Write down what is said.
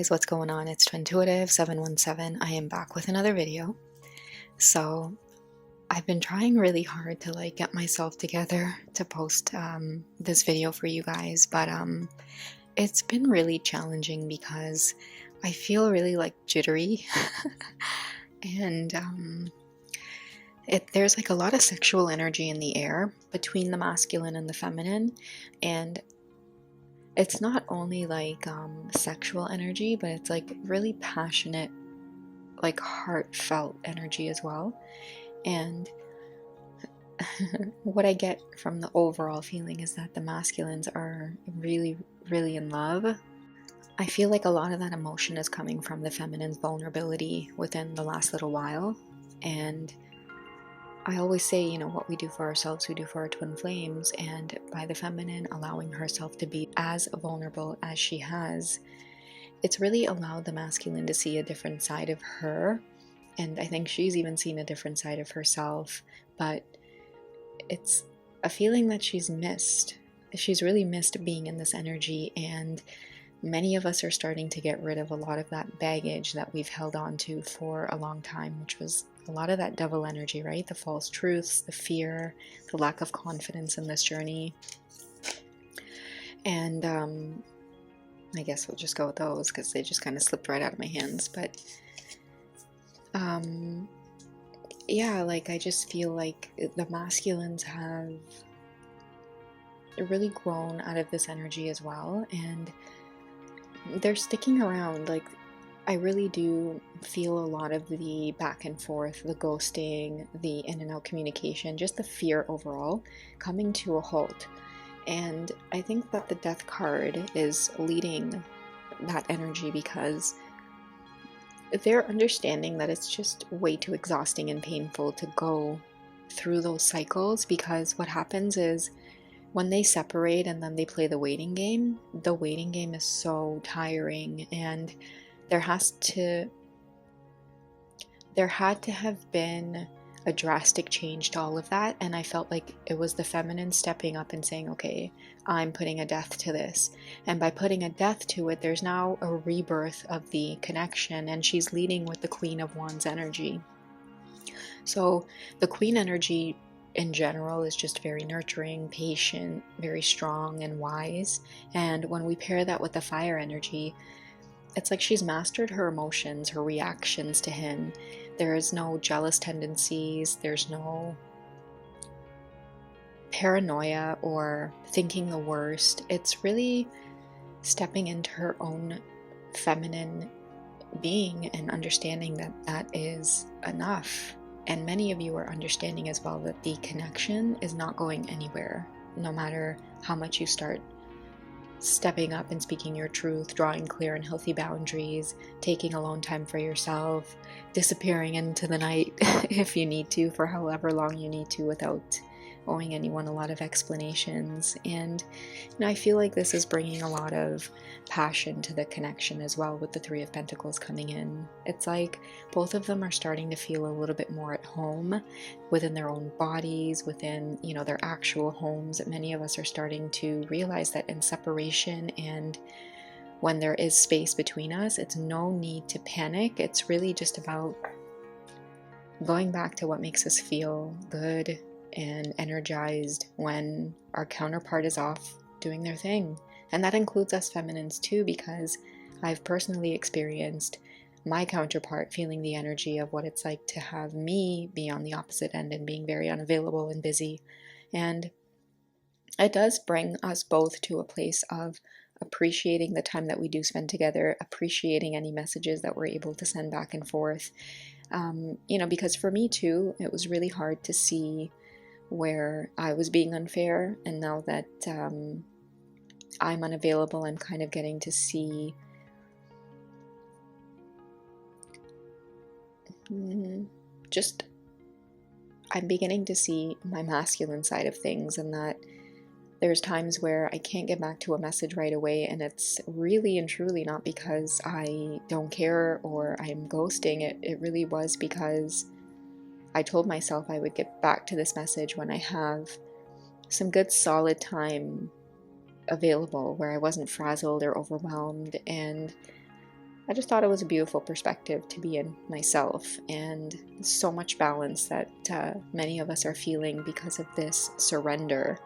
guys, what's going on? It's Twintuitive717. I am back with another video. So I've been trying really hard to get myself together to post this video for you guys, but it's been really challenging because I feel really jittery and there's a lot of sexual energy in the air between the masculine and the feminine, and it's not only sexual energy, but it's really passionate, heartfelt energy as well. And what I get from the overall feeling is that the masculines are really, really in love. I feel like a lot of that emotion is coming from the feminine's vulnerability within the last little while. And I always say, what we do for ourselves, we do for our twin flames. And by the feminine allowing herself to be as vulnerable as she has, it's really allowed the masculine to see a different side of her. And I think she's even seen a different side of herself. But it's a feeling that she's missed. She's really missed being in this energy. And many of us are starting to get rid of a lot of that baggage that we've held on to for a long time, which was a lot of that devil energy, right? The false truths, the fear, the lack of confidence in this journey. And I guess we'll just go with those because they just kind of slipped right out of my hands. But yeah, I just feel like the masculines have really grown out of this energy as well, and they're sticking around. I really do feel a lot of the back and forth, the ghosting, the in and out communication, just the fear overall coming to a halt. And I think that the death card is leading that energy because they're understanding that it's just way too exhausting and painful to go through those cycles, because what happens is when they separate and then they play the waiting game is so tiring, and there had to have been a drastic change to all of that. And I felt like it was the feminine stepping up and saying, okay, I'm putting a death to this. And by putting a death to it, there's now a rebirth of the connection, and she's leading with the Queen of Wands energy. So the Queen energy in general is just very nurturing, patient, very strong and wise. And when we pair that with the fire energy, it's like she's mastered her emotions, her reactions to him. There is no jealous tendencies, there's no paranoia or thinking the worst. It's really stepping into her own feminine being and understanding that that is enough. And many of you are understanding as well that the connection is not going anywhere, no matter how much you start stepping up and speaking your truth, drawing clear and healthy boundaries, taking alone time for yourself, disappearing into the night if you need to, for however long you need to, without owing anyone a lot of explanations. And I feel like this is bringing a lot of passion to the connection as well, with the Three of Pentacles coming in. It's like both of them are starting to feel a little bit more at home within their own bodies, within their actual homes. Many of us are starting to realize that in separation and when there is space between us, it's no need to panic. It's really just about going back to what makes us feel good and energized when our counterpart is off doing their thing. And that includes us feminines too, because I've personally experienced my counterpart feeling the energy of what it's like to have me be on the opposite end and being very unavailable and busy. And it does bring us both to a place of appreciating the time that we do spend together, appreciating any messages that we're able to send back and forth. Because for me too, it was really hard to see where I was being unfair, and now that I'm unavailable, I'm kind of getting to see I'm beginning to see my masculine side of things, and that there's times where I can't get back to a message right away, and it's really and truly not because I don't care or I'm ghosting. It really was because I told myself I would get back to this message when I have some good solid time available, where I wasn't frazzled or overwhelmed. And I just thought it was a beautiful perspective to be in myself, and so much balance that many of us are feeling because of this surrender